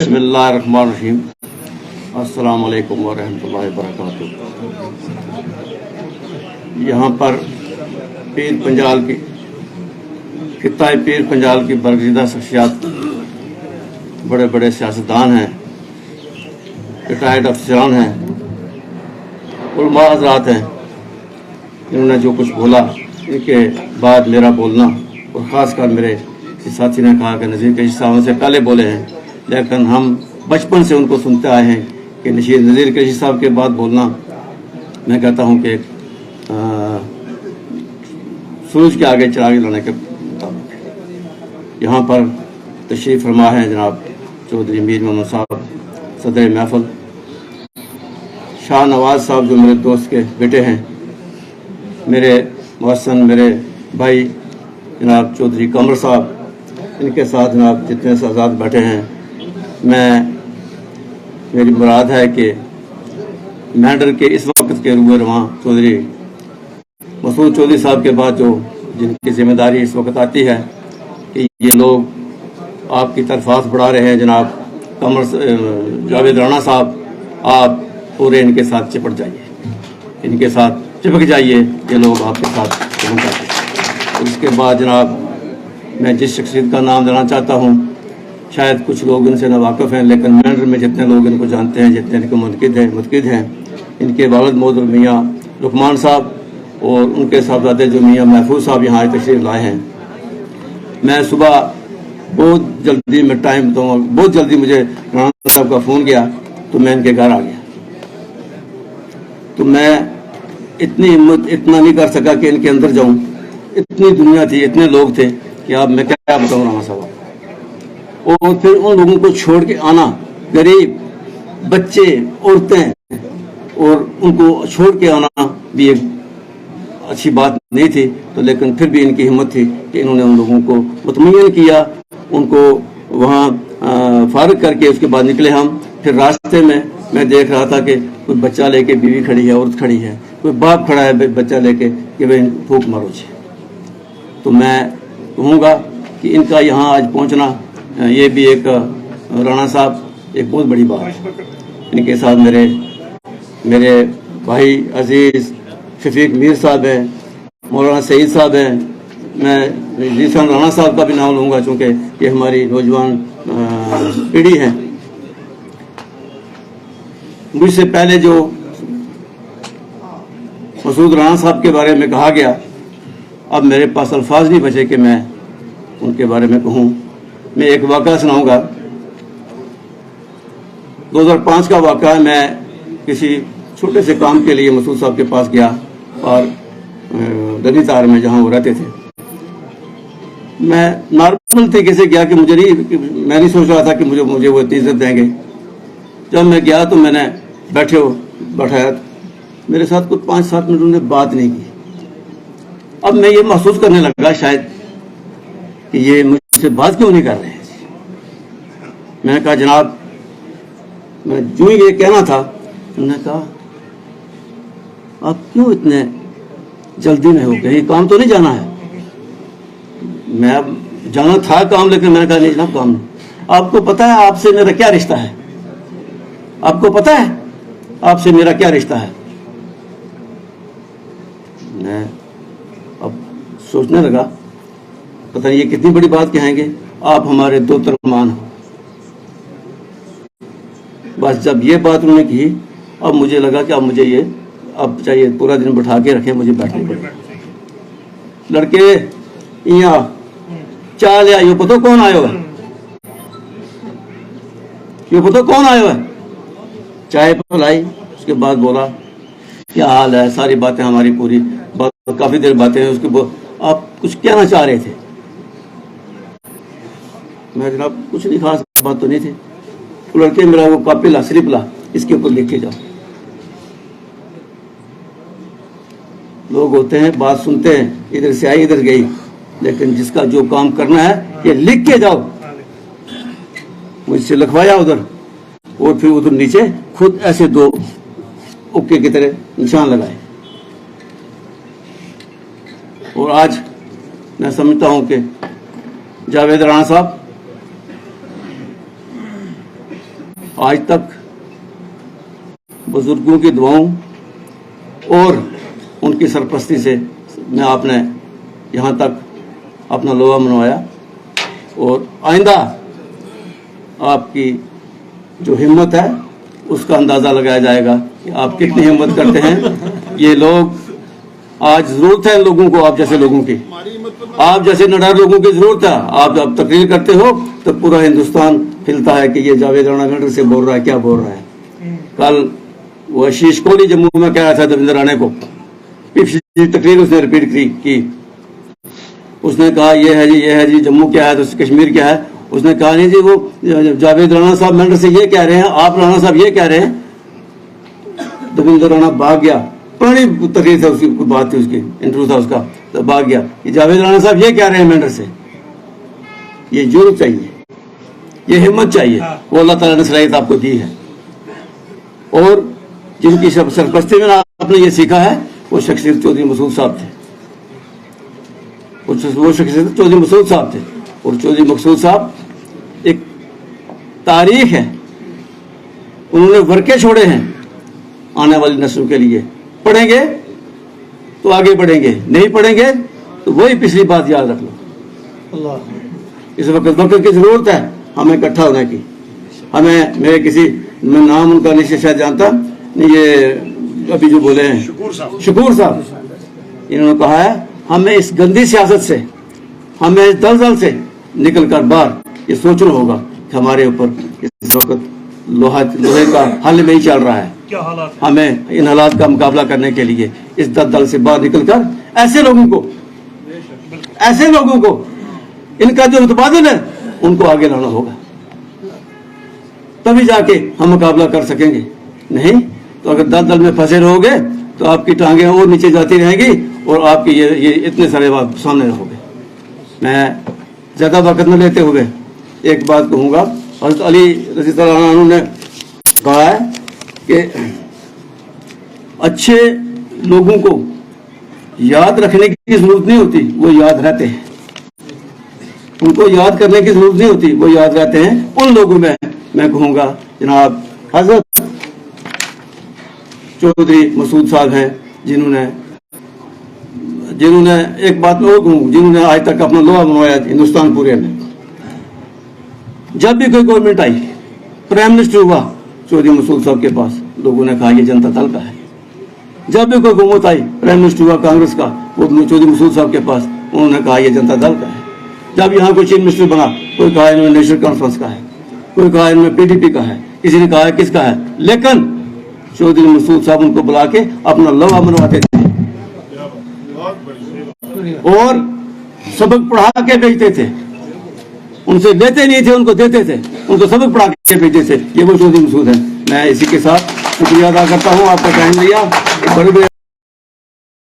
बिस्मिल्लाहिर्रहमानिर्रहीम। अस्सलाम वालेकुम वरहमतुल्लाहि वबरकातुह। यहाँ पर पीर पंजाल की खित्ता पीर पंजाल की बरगज़िदा शख्सियात, बड़े बड़े सियासतदान हैं, रिटायर्ड अफसरान हैं, उलमा हज़रात हैं। इन्होंने जो कुछ बोला, इनके बाद मेरा बोलना, और ख़ासकर मेरे साथी ने कहा कि नज़ीर कैशी साहब से पहले बोले हैं, लेकिन हम बचपन से उनको सुनते आए हैं कि नज़ीर कैशी साहब के बाद बोलना, मैं कहता हूँ कि सूरज के आगे चिराग जलाने के मुताबिक। यहाँ पर तशरीफ़ फरमा है जनाब चौधरी मीर मोहम्मद साहब, सदर महफल, शाह नवाज़ साहब जो मेरे दोस्त के बेटे हैं, मेरे मौसन, मेरे भाई जनाब चौधरी कमर साहब, इनके साथ जनाब जितने साजाद बैठे हैं। मेरी मुराद है कि मैंडर के इस वक्त के रूबरू रवां चौधरी मसूद चौधरी साहब के बाद जो जिनकी जिम्मेदारी इस वक्त आती है कि ये लोग आपकी तरफात बढ़ा रहे हैं, जनाब कमर जावेद राणा साहब, आप पूरे इनके साथ चिपट जाइए, इनके साथ चिपक जाइए, ये लोग आपके साथ चिपक जाते हैं। उसके बाद जनाब मैं जिस शख्सियत का नाम लेना चाहता हूँ, शायद कुछ लोग इनसे नावाकिफ़ हैं, लेकिन मैंडर में जितने लोग इनको जानते हैं, जितने इनके मुतक़िद हैं, इनके वालिद मोहतरम मियाँ लुकमान साहब और उनके साहबजादे जो मियाँ महफूज साहब यहाँ तशरीफ़ लाए हैं। मैं सुबह बहुत जल्दी में टाइम दूँगा, बहुत जल्दी मुझे राणा साहब का फ़ोन गया तो मैं इनके घर आ गया। तो मैं इतनी हिम्मत इतना नहीं कर सका कि इनके अंदर जाऊँ, इतनी दुनिया थी, इतने लोग थे कि अब मैं क्या बताऊँ राणा साहब। और फिर उन लोगों को छोड़ के आना, गरीब बच्चे, औरतें, और उनको छोड़ के आना भी एक अच्छी बात नहीं थी। तो लेकिन फिर भी इनकी हिम्मत थी कि इन्होंने उन लोगों को मुतमईन किया, उनको वहाँ फारिग करके उसके बाद निकले हम। फिर रास्ते में मैं देख रहा था कि कोई बच्चा लेके बीवी खड़ी है, औरत खड़ी है, कोई बाप खड़ा है बच्चा लेके कि भाई फूक मारो जी। तो मैं कहूँगा कि इनका यहाँ आज पहुँचना, ये भी एक राणा साहब एक बहुत बड़ी बात है। इनके साथ मेरे भाई अजीज़ शफीक मीर साहब हैं, मौलाना सईद साहब हैं। मैं जीसान राणा साहब का भी नाम लूँगा चूँकि ये हमारी नौजवान पीढ़ी है। मुझसे पहले जो मसूद राणा साहब के बारे में कहा गया, अब मेरे पास अल्फाज नहीं बचे कि मैं उनके बारे में कहूँ। मैं एक वाक़ा सुनाऊंगा। 2005 का वाक़ा है। मैं किसी छोटे से काम के लिए मसूद साहब के पास गया और दनी तार में जहाँ वो रहते थे। मैं नॉर्मल तरीके से गया कि मैं नहीं सोच रहा था कि मुझे वो इतनी इज्जत देंगे। जब मैं गया तो मैंने बैठाया, मेरे साथ कुछ 5-7 मिनट उन्होंने बात नहीं की। अब मैं ये महसूस करने लगा शायद कि ये मुझसे बात क्यों नहीं कर रहे हैं। मैंने कहा जनाब, मैं जो ये कहना था, उन्होंने कहा आप क्यों इतने जल्दी में हो गए, ये काम तो नहीं जाना है। मैं अब जाना था काम, लेकिन मैंने कहा नहीं जनाब काम नहीं। आपको पता है आपसे मेरा क्या रिश्ता है? आपको पता है आपसे मेरा क्या रिश्ता है? मैं अब सोचने लगा, पता नहीं ये कितनी बड़ी बात कहेंगे, आप हमारे दो तरमान हो। बस जब ये बात उन्होंने की, अब मुझे लगा कि अब चाहिए पूरा दिन बैठा के रखें, मुझे बैठने पड़े। लड़के यहाँ चाह लिया, यो पता कौन आयो है, यो पता कौन आयो है। चाय पिलाई, उसके बाद बोला क्या हाल है, सारी बातें हमारी पूरी काफी देर बातें हैं। उसके आप कुछ कहना चाह रहे थे? मैं जनाब कुछ नहीं, खास बात तो नहीं थी। तो लड़के मेरा वो कॉपी ला, स्लिप ला, इसके ऊपर लिख के जाओ। लोग होते हैं बात सुनते हैं, इधर से आई इधर गई, लेकिन जिसका जो काम करना है ये लिख के जाओ। मुझसे लिखवाया उधर, और फिर उधर नीचे खुद ऐसे 2 ओके की तरह निशान लगाए। और आज मैं समझता हूं कि जावेद राणा साहब आज तक बुजुर्गों की दुआओं और उनकी सरपरस्ती से मैं आपने यहाँ तक अपना लोहा मनवाया, और आइंदा आपकी जो हिम्मत है उसका अंदाज़ा लगाया जाएगा कि आप कितनी हिम्मत करते हैं। ये लोग, आज ज़रूरत है इन लोगों को, आप जैसे लोगों की, आप जैसे निडर लोगों की ज़रूरत है। आप जब तकरीर करते हो तो पूरा हिंदुस्तान हिलता है कि ये जावेद राणा मेंढर से बोल रहा है, क्या बोल रहा है। कल वो आशीष कोहली जम्मू में कह रहा था दविंदर राणे को, पिछली तकरीर उसने रिपीट की, उसने कहा ये है जी जम्मू क्या है तो कश्मीर क्या है। उसने कहा नहीं जी वो जावेद राणा साहब मेंढर से ये कह रहे हैं, आप राणा साहब ये कह रहे हैं। दविंदर राणा भाग गया, पुरानी तकरीर था उसकी, बात थी उसकी, इंटरव्यू था उसका, तो भाग गया कि जावेद राणा साहब ये कह रहे हैं मेंढर से। ये जुर्रत चाहिए, ये हिम्मत चाहिए, वो अल्लाह ताला ने सलाहियत आपको दी है। और जिनकी सरपरस्ती में आपने ये सीखा है वो शख्सियत चौधरी मसूद साहब थे, वो शख्सियत चौधरी मसूद साहब थे। और चौधरी मकसूद साहब एक तारीख है, उन्होंने वर्के छोड़े हैं आने वाली नस्लों के लिए। पढ़ेंगे तो आगे बढ़ेंगे, नहीं पढ़ेंगे तो वही पिछली बात याद रख लो। इस वक्त की जरूरत है हमें इकट्ठा होने की। हमें, मैं नाम उनका नहीं शायद जानता नहीं, ये अभी जो बोले हैं शकूर साहब, इन्होंने कहा है हमें इस गंदी सियासत से, हमें इस दलदल से निकल कर बाहर ये सोचना होगा कि हमारे ऊपर इस वक्त लोहे का हल नहीं चल रहा है। क्या हालात, हमें इन हालात का मुकाबला करने के लिए इस दलदल से बाहर निकलकर ऐसे लोगों को इनका जो मुतबादिल है उनको आगे लाना होगा, तभी जाके हम मुकाबला कर सकेंगे। नहीं तो अगर दलदल में फंसे रहोगे तो आपकी टांगें और नीचे जाती रहेंगी और आपकी ये इतने सारे बात सामने रहोगे। मैं ज्यादा वक्त न लेते हुए एक बात कहूंगा। हज़रत अली रज़ी अल्लाह अन्हु ने कहा है कि अच्छे लोगों को याद रखने की जरूरत नहीं होती, वो याद रहते हैं। उनको याद करने की जरूरत नहीं होती, वो याद रहते हैं। उन लोगों में मैं कहूंगा जनाब हजरत चौधरी मसूद साहब हैं, जिन्होंने एक बात में वो कहूँ, जिन्होंने आज तक अपना लोहा मनवाया हिंदुस्तान पूरे में। जब भी कोई गवर्नमेंट आई, प्राइम मिनिस्टर हुआ चौधरी मसूद साहब के पास, लोगों ने कहा ये जनता दल का है। जब भी कोई हुकूमत आई, प्राइम मिनिस्टर हुआ कांग्रेस का, वो चौधरी मसूद साहब के पास, उन्होंने कहा ये जनता दल का है। जब यहाँ कोई चीफ मिनिस्टर बना, कोई कहा इन्होंने नेशनल कॉन्फ्रेंस का है, कोई कहा इन्होंने पीडीपी का है, किसी ने कहा किसका है, लेकिन चौधरी मसूद साहब उनको बुला के अपना लोहा मनवाते थे और सबक पढ़ा के भेजते थे। उनसे लेते नहीं थे, उनको देते थे, उनको सबक पढ़ा के भेजते थे। ये वो चौधरी मसूद है। मैं इसी के साथ शुक्रिया अदा करता हूँ, आपका टाइम लिया, बड़े बड़े